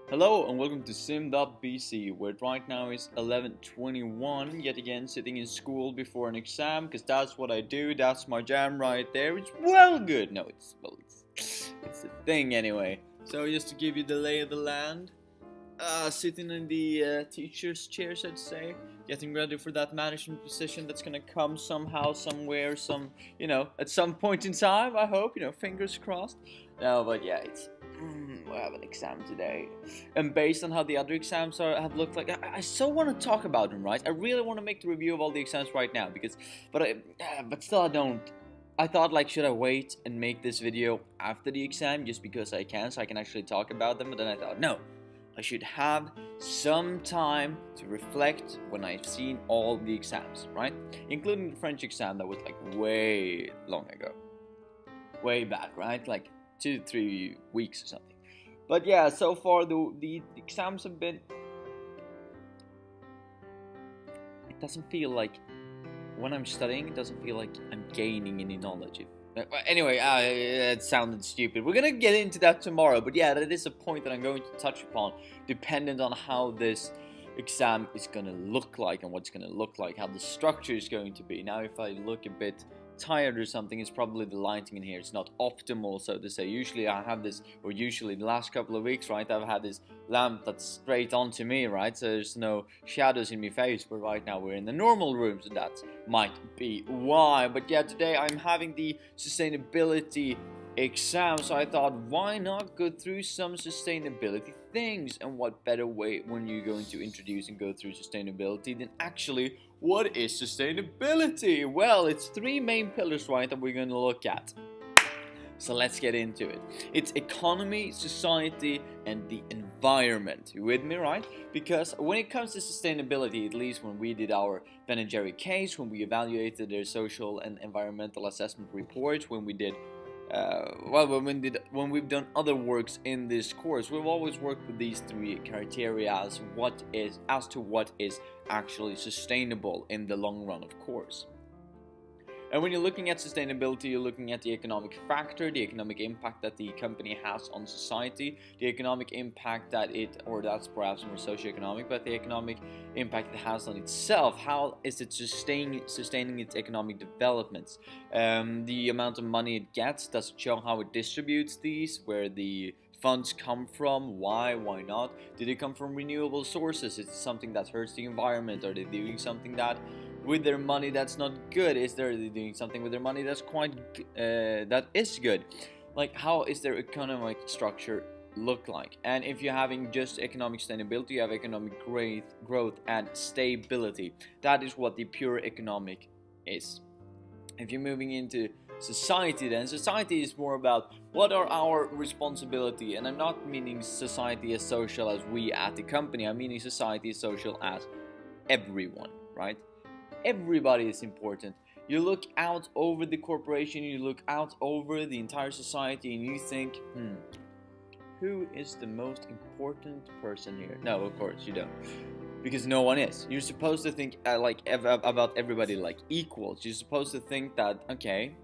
Hello and welcome to Sim.bc, where it right now is 11:21. Yet again, sitting in school before an exam, because that's what I do. That's my jam right there. It's well good. No, it's a thing anyway. So just to give you the lay of the land, sitting in the teacher's chairs, I'd say, getting ready for that management position that's gonna come somehow, somewhere, at some point in time. I hope, fingers crossed. No, but yeah, we have an exam today, and based on how the other exams have looked like, I so want to talk about them, right? I really want to make the review of all the exams right now but still I don't. I thought, like, should I wait and make this video after the exam just because I can, so I can actually talk about them? But then I thought, no, I should have some time to reflect when I've seen all the exams, right? Including the French exam that was like way long ago. Way back, right? Like 2 to 3 weeks or something. But yeah, so far the exams have been. It doesn't feel like when I'm studying, it doesn't feel like I'm gaining any knowledge. Anyway, it sounded stupid. We're gonna get into that tomorrow, but yeah, that is a point that I'm going to touch upon, dependent on how this exam is gonna look like and what's gonna look like, how the structure is going to be. Now, if I look a bit tired or something, it's probably the lighting in here. It's not optimal, so to say. Usually the last couple of weeks, right, I've had this lamp that's straight onto me, right, so there's no shadows in my face. But right now we're in the normal room, so that might be why. But yeah, today I'm having the sustainability exam, so I thought, why not go through some sustainability things? And what better way when you're going to introduce and go through sustainability than actually, what is sustainability? Well, it's three main pillars, right, that we're going to look at. So let's get into it. It's economy, society, and the environment. You with me, right? Because when it comes to sustainability, at least when we did our Ben & Jerry case, when we evaluated their social and environmental assessment reports, when we did when we've done other works in this course, we've always worked with these three criteria as to what is actually sustainable in the long run, of course. And when you're looking at sustainability, you're looking at the economic factor, the economic impact that the company has on society, the economic impact that's perhaps more socioeconomic, but the economic impact it has on itself. How is it sustaining its economic developments? The amount of money it gets, does it show how it distributes these, where the funds come from, why not? Do they come from renewable sources? Is it something that hurts the environment? Are they doing something that with their money that's not good? Is they doing something with their money that's that is good? Like, how is their economic structure look like? And if you're having just economic sustainability, you have economic growth and stability. That is what the pure economic is. If you're moving into society, then society is more about what are our responsibility. And I'm not meaning society as social as we at the company. I'm meaning society as social as everyone, right? Everybody is important. You look out over the corporation, you look out over the entire society, and you think, who is the most important person here? No, of course you don't, because no one is. You're supposed to think about everybody like equals. You're supposed to think that, okay,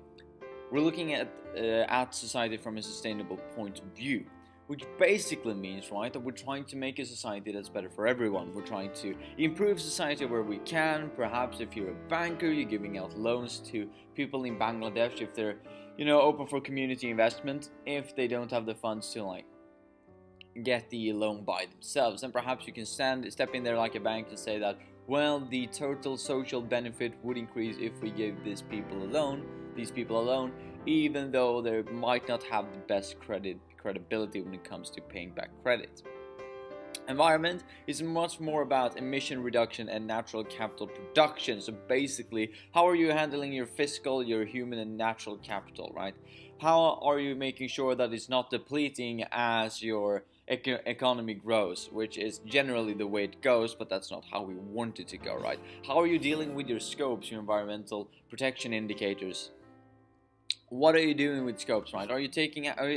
we're looking at society from a sustainable point of view, which basically means, right, that we're trying to make a society that's better for everyone. We're trying to improve society where we can. Perhaps if you're a banker, you're giving out loans to people in Bangladesh if they're, open for community investment, if they don't have the funds to, like, get the loan by themselves. And perhaps you can step in there like a bank and say that, well, the total social benefit would increase if we gave these people a loan, even though they might not have the best credibility when it comes to paying back credit. Environment is much more about emission reduction and natural capital production. So basically, how are you handling your fiscal, your human and natural capital, right? How are you making sure that it's not depleting as your economy grows, which is generally the way it goes, but that's not how we want it to go, right? How are you dealing with your scopes, your environmental protection indicators? What are you doing with scopes, right? Are you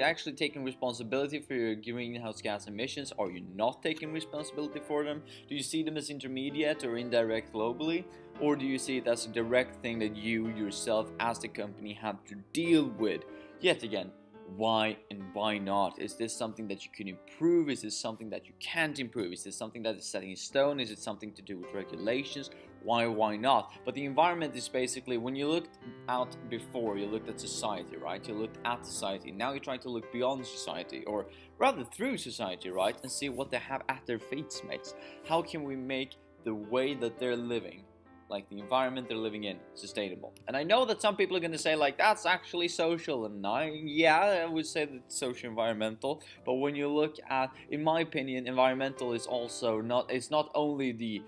actually taking responsibility for your greenhouse gas emissions? Are you not taking responsibility for them? Do you see them as intermediate or indirect globally? Or do you see it as a direct thing that you yourself as the company have to deal with? Yet again, Why and why not? Is this something that you can improve? Is this something that you can't improve? Is this something that is set in stone? Is it something to do with regulations? Why not? But the environment is basically, when you looked out before, you looked at society, right? You looked at society. Now you're trying to look beyond society, or rather through society, right? And see what they have at their feet, mates. How can we make the way that they're living, like the environment they're living in, sustainable? And I know that some people are going to say, like, that's actually social, and I would say that it's social environmental. But when you look at, in my opinion, environmental is also not, it's not only the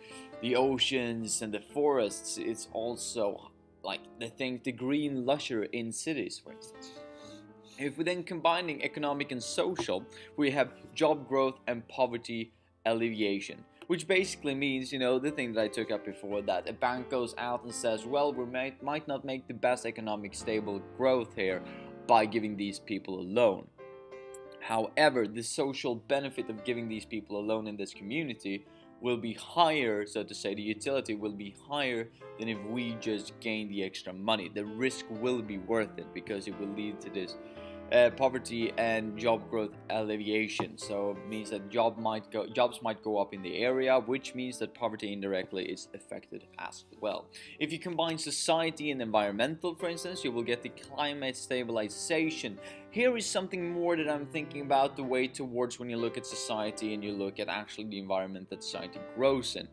oceans and the forests, it's also like the green lusher in cities, for instance. If we're then combining economic and social, we have job growth and poverty alleviation, which basically means, the thing that I took up before, that a bank goes out and says, well, we might not make the best economic stable growth here by giving these people a loan. However, the social benefit of giving these people a loan in this community will be higher, so to say, the utility will be higher than if we just gain the extra money. The risk will be worth it because it will lead to this poverty and job growth alleviation. So it means that jobs might go up in the area, which means that poverty indirectly is affected as well. If you combine society and environmental, for instance, you will get the climate stabilization. Here is something more that I'm thinking about the way towards when you look at society and you look at actually the environment that society grows in.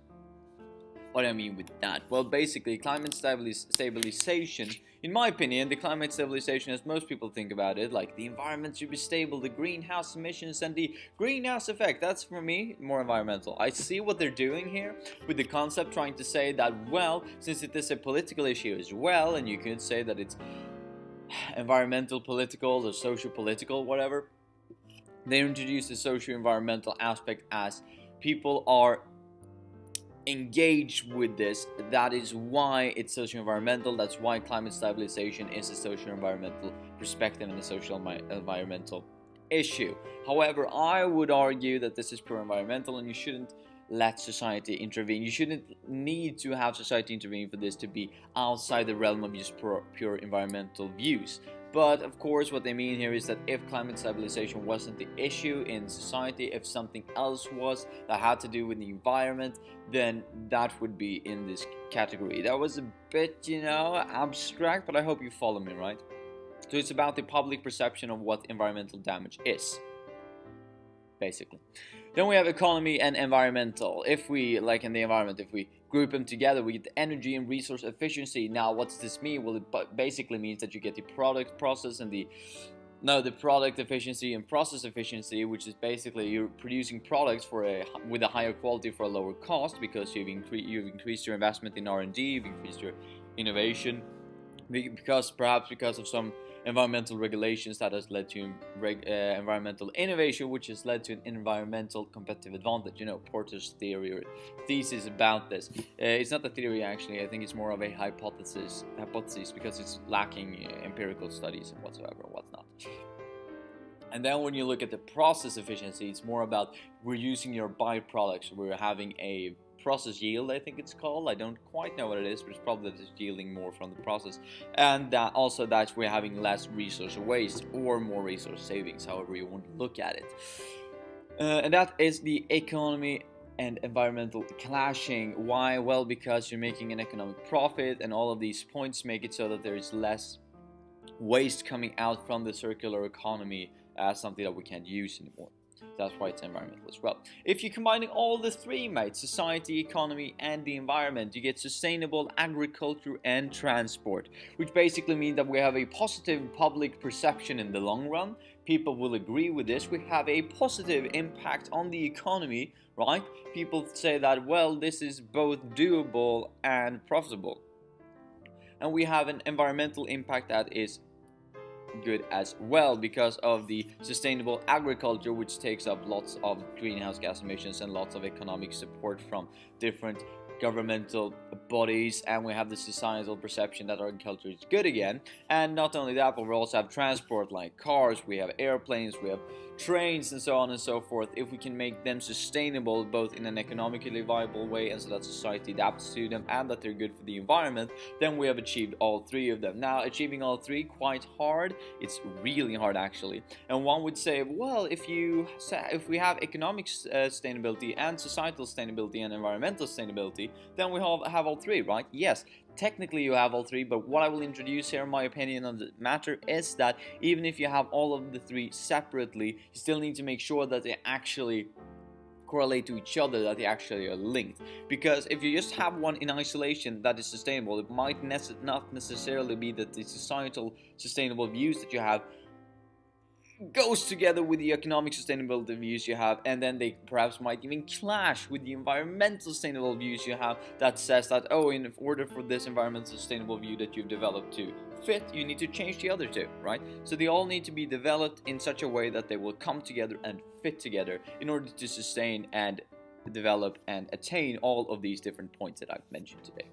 What do I mean with that? Well, basically, climate stabilization, in my opinion, the climate stabilization, as most people think about it, like the environment should be stable, the greenhouse emissions and the greenhouse effect, that's for me more environmental. I see what they're doing here with the concept, trying to say that, well, since it is a political issue as well, and you could say that it's environmental, political, or social political, whatever, they introduce the socio-environmental aspect as people are engaged with this. That is why it's socio-environmental. That's why climate stabilization is a socio-environmental perspective and a social environmental issue. However, I would argue that this is pure environmental, and you shouldn't let society intervene. You shouldn't need to have society intervene for this to be outside the realm of just pure environmental views. But of course, what they mean here is that if climate stabilization wasn't the issue in society, if something else was that had to do with the environment, then that would be in this category. That was a bit, abstract, but I hope you follow me, right? So it's about the public perception of what environmental damage is, basically. Then we have economy and environmental. If we, like in the environment, if we group them together, we get the energy and resource efficiency. Now, what does this mean? Well, it basically means that you get the product, process, and the product efficiency and process efficiency, which is basically you're producing products with a higher quality for a lower cost because you've increased your investment in R&D, you've increased your innovation, because of some environmental regulations that has led to environmental innovation, which has led to an environmental competitive advantage. Porter's theory or thesis about this. It's not a theory, actually. I think it's more of a hypothesis because it's lacking empirical studies and whatsoever and whatnot. And then when you look at the process efficiency, it's more about reducing your byproducts. We're having a process yield, I think it's called. I don't quite know what it is, but it's probably just yielding more from the process. And also that we're having less resource waste or more resource savings, however you want to look at it. And that is the economy and environmental clashing. Why? Well, because you're making an economic profit, and all of these points make it so that there is less waste coming out from the circular economy as something that we can't use anymore. That's why it's environmental as well. If you're combining all the three, mate, society, economy, and the environment, you get sustainable agriculture and transport, which basically means that we have a positive public perception in the long run. People will agree with this. We have a positive impact on the economy, right? People say that, well, this is both doable and profitable. And we have an environmental impact that is good as well because of the sustainable agriculture, which takes up lots of greenhouse gas emissions and lots of economic support from different governmental bodies, and we have the societal perception that our culture is good again. And not only that, but we also have transport like cars, we have airplanes, we have trains, and so on and so forth. If we can make them sustainable both in an economically viable way and so that society adapts to them and that they're good for the environment, then we have achieved all three of them. Now, achieving all three, quite hard. It's really hard actually. And one would say, well, if we have economic sustainability and societal sustainability and environmental sustainability, then we have all three, right? Yes, technically you have all three, but what I will introduce here, my opinion on the matter, is that even if you have all of the three separately, you still need to make sure that they actually correlate to each other, that they actually are linked. Because if you just have one in isolation that is sustainable, it might not necessarily be that the societal sustainable views that you have goes together with the economic sustainability views you have, and then they perhaps might even clash with the environmental sustainable views you have, that says that, oh, in order for this environmental sustainable view that you've developed to fit, you need to change the other two, right? So they all need to be developed in such a way that they will come together and fit together in order to sustain and develop and attain all of these different points that I've mentioned today.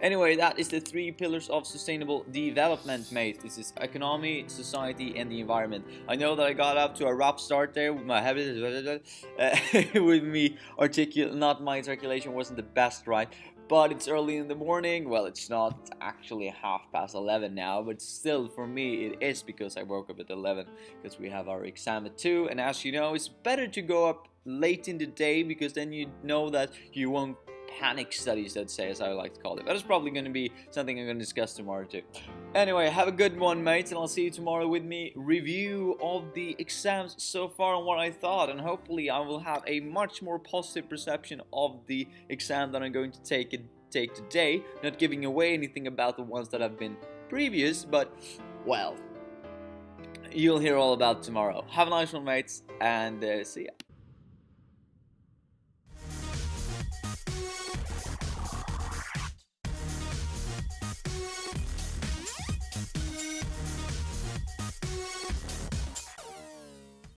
Anyway, that is the three pillars of sustainable development, mate. This is economy, society, and the environment. I know that I got up to a rough start there with my with me not my articulation wasn't the best, right? But it's early in the morning. Well, it's not actually 11:30 now, but still for me it is, because I woke up at 11 because we have our exam at 2. And as you know, it's better to go up late in the day, because then you know that you won't panic studies, let's say, as I like to call it. That is probably going to be something I'm going to discuss tomorrow too. Anyway, have a good one, mates, and I'll see you tomorrow with me review of the exams so far and what I thought, and hopefully I will have a much more positive perception of the exam that I'm going to take today, not giving away anything about the ones that have been previous, but well, you'll hear all about tomorrow. Have a nice one, mates, and see ya.